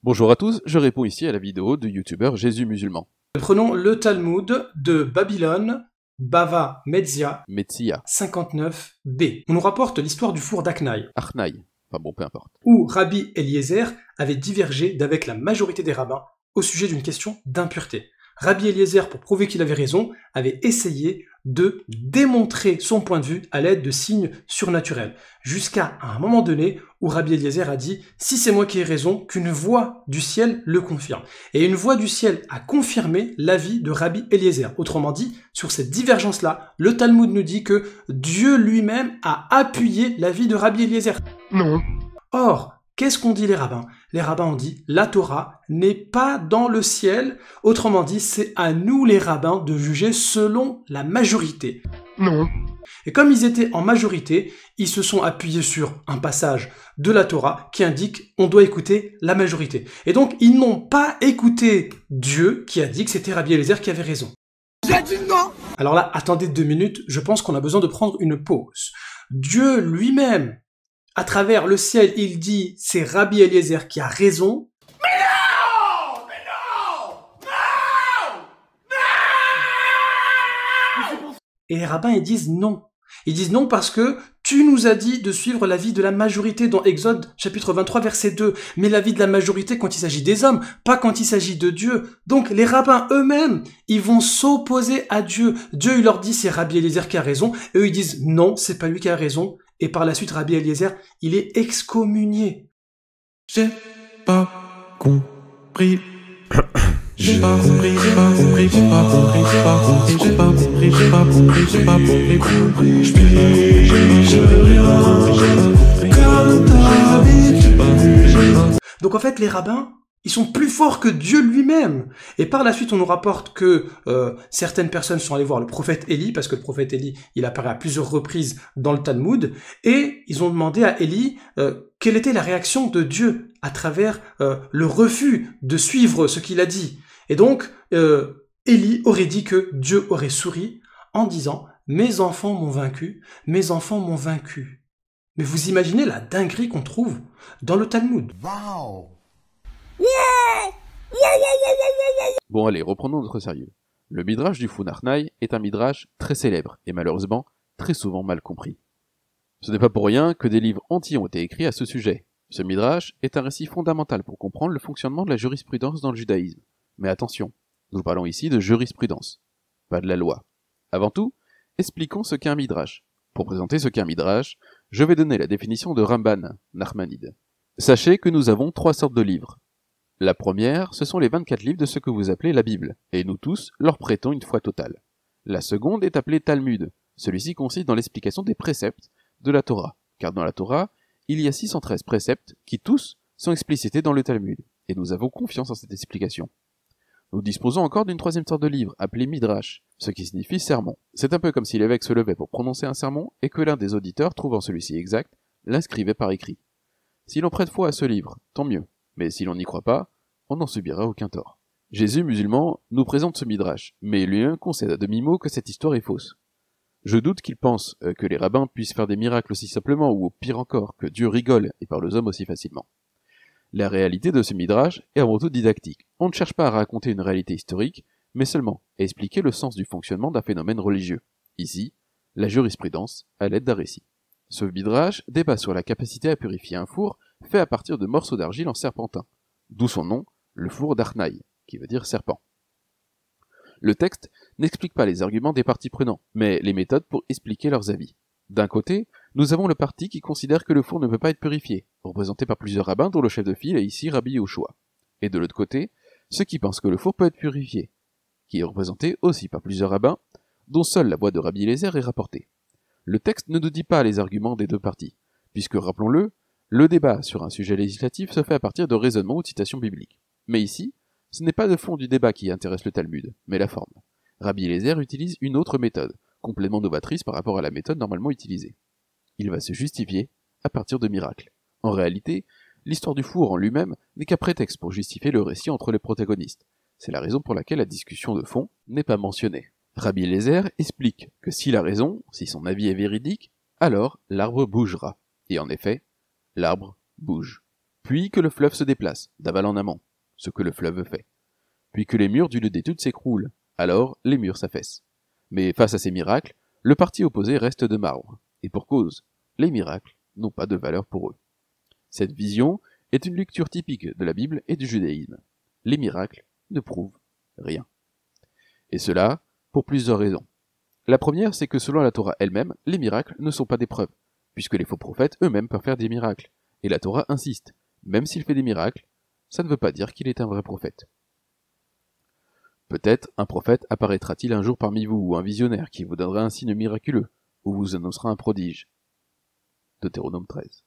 Bonjour à tous, je réponds ici à la vidéo de youtubeur Jésus musulman. Prenons le Talmud de Babylone, Bava Metzia, Metsia, 59b. On nous rapporte l'histoire du four d'Aknaï, Arnaï, enfin bon, peu importe. où Rabbi Eliezer avait divergé d'avec la majorité des rabbins au sujet d'une question d'impureté. Rabbi Eliezer, pour prouver qu'il avait raison, avait essayé de démontrer son point de vue à l'aide de signes surnaturels, jusqu'à un moment donné où Rabbi Eliezer a dit « Si c'est moi qui ai raison, qu'une voix du ciel le confirme ». Et une voix du ciel a confirmé l'avis de Rabbi Eliezer. Autrement dit, sur cette divergence-là, le Talmud nous dit que Dieu lui-même a appuyé l'avis de Rabbi Eliezer. Non. Or, qu'est-ce qu'ont dit les rabbins? Les rabbins ont dit, la Torah n'est pas dans le ciel. Autrement dit, c'est à nous les rabbins de juger selon la majorité. Non. Et comme ils étaient en majorité, ils se sont appuyés sur un passage de la Torah qui indique on doit écouter la majorité. Et donc, ils n'ont pas écouté Dieu qui a dit que c'était Rabbi Eliezer qui avait raison. J'ai dit non. Alors là, attendez 2 minutes, je pense qu'on a besoin de prendre une pause. Dieu lui-même, à travers le ciel, il dit c'est Rabbi Eliezer qui a raison. Mais non. Et les rabbins, ils disent non. Ils disent non parce que tu nous as dit de suivre l'avis de la majorité dans Exode chapitre 23 verset 2. Mais l'avis de la majorité quand il s'agit des hommes, pas quand il s'agit de Dieu. Donc les rabbins eux-mêmes, ils vont s'opposer à Dieu. Dieu, il leur dit c'est Rabbi Eliezer qui a raison. Et eux, ils disent non, c'est pas lui qui a raison. Et par la suite, Rabbi Eliezer, il est excommunié. J'ai pas compris. J'ai pas compris, j'ai pas compris, j'ai pas compris, j'ai pas compris, j'ai pas compris, j'ai pas compris, j'ai pas compris, j'ai pas compris. Donc en fait, les rabbins, ils sont plus forts que Dieu lui-même. Et par la suite, on nous rapporte que certaines personnes sont allées voir le prophète Élie, parce que le prophète Élie, il apparaît à plusieurs reprises dans le Talmud, et ils ont demandé à Élie quelle était la réaction de Dieu à travers le refus de suivre ce qu'il a dit. Et donc, Élie aurait dit que Dieu aurait souri en disant « Mes enfants m'ont vaincu, mes enfants m'ont vaincu ». Mais vous imaginez la dinguerie qu'on trouve dans le Talmud. Wow. Bon allez, reprenons notre sérieux. Le midrash du four d'Arnaï est un midrash très célèbre et malheureusement très souvent mal compris. Ce n'est pas pour rien que des livres entiers ont été écrits à ce sujet. Ce midrash est un récit fondamental pour comprendre le fonctionnement de la jurisprudence dans le judaïsme. Mais attention, nous parlons ici de jurisprudence, pas de la loi. Avant tout, expliquons ce qu'est un midrash. Pour présenter ce qu'est un midrash, je vais donner la définition de Ramban, Nachmanide. Sachez que nous avons 3 sortes de livres. La première, ce sont les 24 livres de ce que vous appelez la Bible, et nous tous leur prêtons une foi totale. La seconde est appelée Talmud. Celui-ci consiste dans l'explication des préceptes de la Torah, car dans la Torah, il y a 613 préceptes qui tous sont explicités dans le Talmud, et nous avons confiance en cette explication. Nous disposons encore d'une 3e sorte de livre, appelé Midrash, ce qui signifie sermon. C'est un peu comme si l'évêque se levait pour prononcer un sermon et que l'un des auditeurs, trouvant celui-ci exact, l'inscrivait par écrit. Si l'on prête foi à ce livre, tant mieux, mais si l'on n'y croit pas, on n'en subira aucun tort. Jésus musulman nous présente ce Midrash, mais lui-même concède à demi-mot que cette histoire est fausse. Je doute qu'il pense que les rabbins puissent faire des miracles aussi simplement, ou au pire encore, que Dieu rigole et parle aux hommes aussi facilement. La réalité de ce Midrash est avant tout didactique. On ne cherche pas à raconter une réalité historique, mais seulement à expliquer le sens du fonctionnement d'un phénomène religieux. Ici, la jurisprudence à l'aide d'un récit. Ce Midrash débat sur la capacité à purifier un four fait à partir de morceaux d'argile en serpentin, d'où son nom, le four d'Arnaï, qui veut dire serpent. Le texte n'explique pas les arguments des parties prenantes, mais les méthodes pour expliquer leurs avis. D'un côté, nous avons le parti qui considère que le four ne peut pas être purifié, représenté par plusieurs rabbins dont le chef de file est ici Rabbi Yehoshua. Et de l'autre côté, ceux qui pensent que le four peut être purifié, qui est représenté aussi par plusieurs rabbins, dont seule la voix de Rabbi Eliezer est rapportée. Le texte ne nous dit pas les arguments des 2 parties, puisque, rappelons-le, le débat sur un sujet législatif se fait à partir de raisonnements ou de citations bibliques. Mais ici, ce n'est pas le fond du débat qui intéresse le Talmud, mais la forme. Rabbi Eliezer utilise une autre méthode, complètement novatrice par rapport à la méthode normalement utilisée. Il va se justifier à partir de miracles. En réalité, l'histoire du four en lui-même n'est qu'un prétexte pour justifier le récit entre les protagonistes. C'est la raison pour laquelle la discussion de fond n'est pas mentionnée. Rabbi Eliezer explique que s'il a raison, si son avis est véridique, alors l'arbre bougera. Et en effet, l'arbre bouge. puis que le fleuve se déplace, d'aval en amont, ce que le fleuve fait, puis que les murs du lieu d'étude s'écroulent, alors les murs s'affaissent. Mais face à ces miracles, le parti opposé reste de marbre, et pour cause, les miracles n'ont pas de valeur pour eux. Cette vision est une lecture typique de la Bible et du judaïsme. Les miracles ne prouvent rien. Et cela pour plusieurs raisons. La première, c'est que selon la Torah elle-même, les miracles ne sont pas des preuves, puisque les faux prophètes eux-mêmes peuvent faire des miracles. Et la Torah insiste, même s'il fait des miracles, ça ne veut pas dire qu'il est un vrai prophète. Peut-être un prophète apparaîtra-t-il un jour parmi vous, ou un visionnaire qui vous donnera un signe miraculeux, ou vous annoncera un prodige. Deutéronome 13.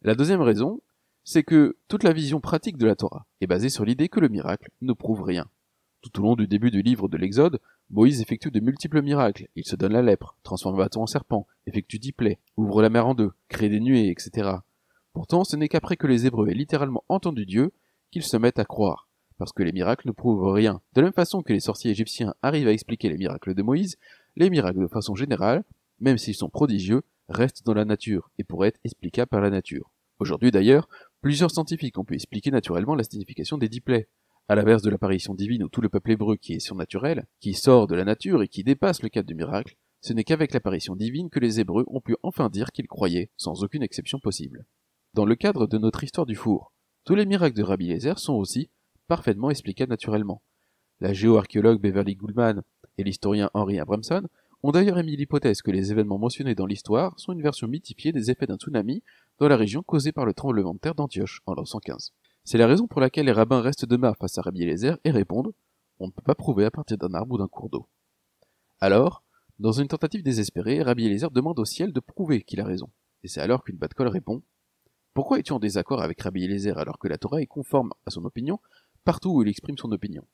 La deuxième raison, c'est que toute la vision pratique de la Torah est basée sur l'idée que le miracle ne prouve rien. Tout au long du début du livre de l'Exode, Moïse effectue de multiples miracles. Il se donne la lèpre, transforme un bâton en serpent, effectue 10 plaies, ouvre la mer en deux, crée des nuées, etc. Pourtant, ce n'est qu'après que les Hébreux aient littéralement entendu Dieu qu'ils se mettent à croire, parce que les miracles ne prouvent rien. De la même façon que les sorciers égyptiens arrivent à expliquer les miracles de Moïse, les miracles de façon générale, même s'ils sont prodigieux, restent dans la nature et pourraient être explicables par la nature. Aujourd'hui d'ailleurs, plusieurs scientifiques ont pu expliquer naturellement la signification des 10 plaies. À l'inverse de l'apparition divine où tout le peuple hébreu qui est surnaturel, qui sort de la nature et qui dépasse le cadre du miracle, ce n'est qu'avec l'apparition divine que les Hébreux ont pu enfin dire qu'ils croyaient, sans aucune exception possible. Dans le cadre de notre histoire du four, tous les miracles de Rabbi Eliezer sont aussi parfaitement explicables naturellement. La géoarchéologue Beverly Goldman et l'historien Henry Abramson ont d'ailleurs émis l'hypothèse que les événements mentionnés dans l'histoire sont une version mythifiée des effets d'un tsunami dans la région causée par le tremblement de terre d'Antioche en l'an 115. C'est la raison pour laquelle les rabbins restent de marre face à Rabbi Eliezer et répondent « On ne peut pas prouver à partir d'un arbre ou d'un cours d'eau ». Alors, dans une tentative désespérée, Rabbi Eliezer demande au ciel de prouver qu'il a raison. Et c'est alors qu'une Bat-Kol répond « Pourquoi es-tu en désaccord avec Rabbi Eliezer alors que la Torah est conforme à son opinion partout où il exprime son opinion ?»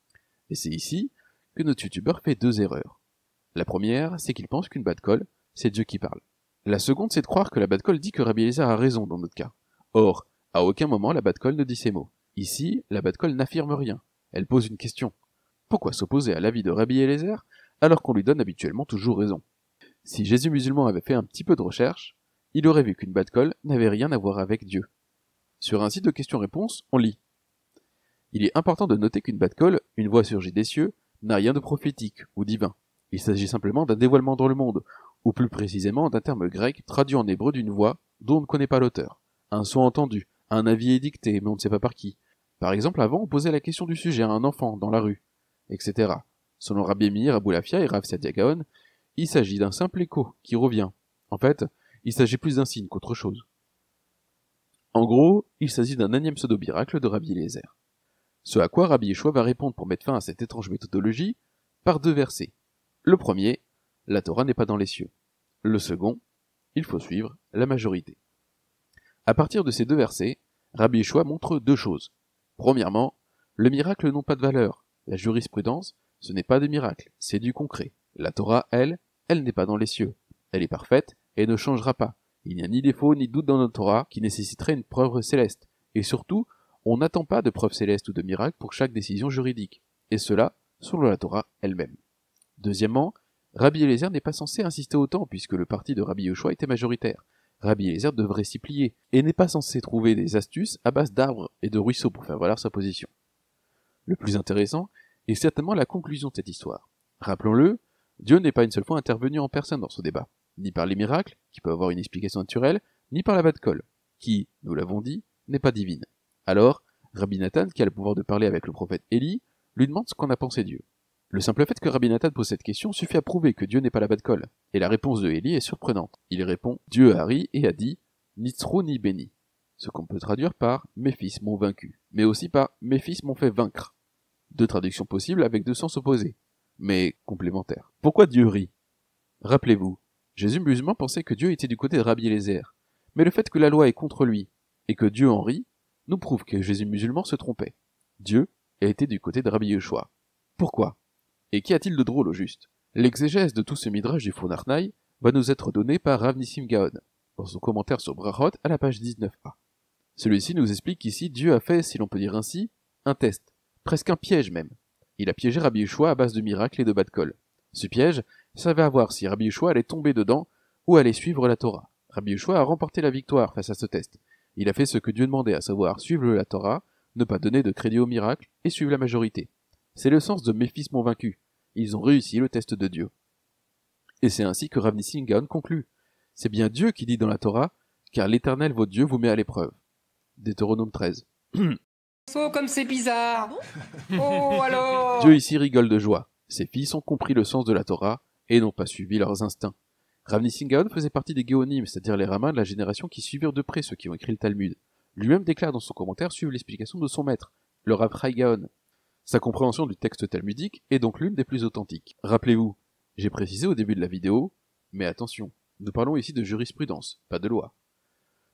Et c'est ici que notre youtubeur fait deux erreurs. La première, c'est qu'il pense qu'une Bat-Kol, c'est Dieu qui parle. La seconde, c'est de croire que la Bat-Kol dit que Rabbi Eliezer a raison dans notre cas. Or, à aucun moment la Bat-Kol ne dit ces mots. Ici, la Bat-Kol n'affirme rien. Elle pose une question. Pourquoi s'opposer à l'avis de Rabbi Eliezer alors qu'on lui donne habituellement toujours raison? Si Jésus musulman avait fait un petit peu de recherche, il aurait vu qu'une Bat-Kol n'avait rien à voir avec Dieu. Sur un site de questions-réponses, on lit. Il est important de noter qu'une Bat-Kol, une voix surgie des cieux, n'a rien de prophétique ou divin. Il s'agit simplement d'un dévoilement dans le monde, ou plus précisément d'un terme grec traduit en hébreu d'une voix dont on ne connaît pas l'auteur. Un son entendu, un avis édicté, mais on ne sait pas par qui. Par exemple, avant, on posait la question du sujet à un enfant, dans la rue, etc. Selon Rabbi Meir, Aboulafia et Rav Sadia Gaon, il s'agit d'un simple écho qui revient. En fait, il s'agit plus d'un signe qu'autre chose. En gros, il s'agit d'un énième pseudo-miracle de Rabbi Eliezer. Ce à quoi Rabbi Yeshua va répondre pour mettre fin à cette étrange méthodologie par deux versets. Le premier, la Torah n'est pas dans les cieux. Le second, il faut suivre la majorité. À partir de ces deux versets, Rabbi Yeshua montre deux choses. Premièrement, le miracle n'ont pas de valeur. La jurisprudence, ce n'est pas des miracles, c'est du concret. La Torah, elle n'est pas dans les cieux. Elle est parfaite et ne changera pas. Il n'y a ni défaut ni doute dans notre Torah qui nécessiterait une preuve céleste. Et surtout, on n'attend pas de preuve céleste ou de miracle pour chaque décision juridique. Et cela, selon la Torah elle-même. Deuxièmement, Rabbi Eliezer n'est pas censé insister autant puisque le parti de Rabbi Yeshua était majoritaire. Rabbi Eliezer devrait s'y plier, et n'est pas censé trouver des astuces à base d'arbres et de ruisseaux pour faire valoir sa position. Le plus intéressant est certainement la conclusion de cette histoire. Rappelons-le, Dieu n'est pas une seule fois intervenu en personne dans ce débat, ni par les miracles, qui peuvent avoir une explication naturelle, ni par la Bat-Kol, qui, nous l'avons dit, n'est pas divine. Alors, Rabbi Nathan, qui a le pouvoir de parler avec le prophète Élie, lui demande ce qu'en a pensé Dieu. Le simple fait que Rabbi Nathan pose cette question suffit à prouver que Dieu n'est pas la Bat-Kol. Et la réponse de Élie est surprenante. Il répond « Dieu a ri et a dit « Ni trop ni béni », ce qu'on peut traduire par « Mes fils m'ont vaincu », mais aussi par « Mes fils m'ont fait vaincre ». Deux traductions possibles avec deux sens opposés, mais complémentaires. Pourquoi Dieu rit? Rappelez-vous, Jésus musulman pensait que Dieu était du côté de Rabbi Eliezer, mais le fait que la loi est contre lui, et que Dieu en rit, nous prouve que Jésus musulman se trompait. Dieu a été du côté de Rabbi Yeshua. Pourquoi? Et qu'y a-t-il de drôle au juste? L'exégèse de tout ce midrash du Four Narnaï va nous être donné par Rav Nissim Gaon, dans son commentaire sur Brachot à la page 19a. Celui-ci nous explique qu'ici Dieu a fait, si l'on peut dire ainsi, un test, presque un piège même. Il a piégé Rabbi Yeshua à base de miracles et de Bat-Kol. Ce piège servait à voir si Rabbi Yeshua allait tomber dedans ou allait suivre la Torah. Rabbi Yeshua a remporté la victoire face à ce test, Il a fait ce que Dieu demandait, à savoir suivre la Torah, ne pas donner de crédit au miracle et suivre la majorité. C'est le sens de Méphis m'ont vaincu. Ils ont réussi le test de Dieu. Et c'est ainsi que Rav Nissim Gaon conclut. C'est bien Dieu qui dit dans la Torah, car l'Éternel votre Dieu vous met à l'épreuve. Deutéronome 13. Oh, comme c'est bizarre. Oh, alors. Dieu ici rigole de joie. Ses fils ont compris le sens de la Torah et n'ont pas suivi leurs instincts. Rav Nissim Gaon faisait partie des Géonim, c'est-à-dire les rabbins de la génération qui suivirent de près ceux qui ont écrit le Talmud. Lui-même déclare dans son commentaire suivre l'explication de son maître, le Rav Chaim Gaon. Sa compréhension du texte talmudique est donc l'une des plus authentiques. Rappelez-vous, j'ai précisé au début de la vidéo, mais attention, nous parlons ici de jurisprudence, pas de loi.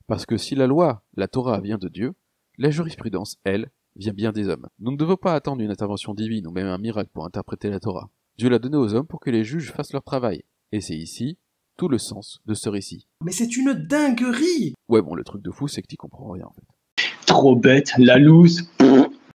Parce que si la loi, la Torah, vient de Dieu, la jurisprudence, elle, vient bien des hommes. Nous ne devons pas attendre une intervention divine ou même un miracle pour interpréter la Torah. Dieu l'a donnée aux hommes pour que les juges fassent leur travail. Et c'est ici tout le sens de ce récit. Mais c'est une dinguerie! Ouais bon, le truc de fou, c'est que t'y comprends rien en fait. Trop bête, la loose.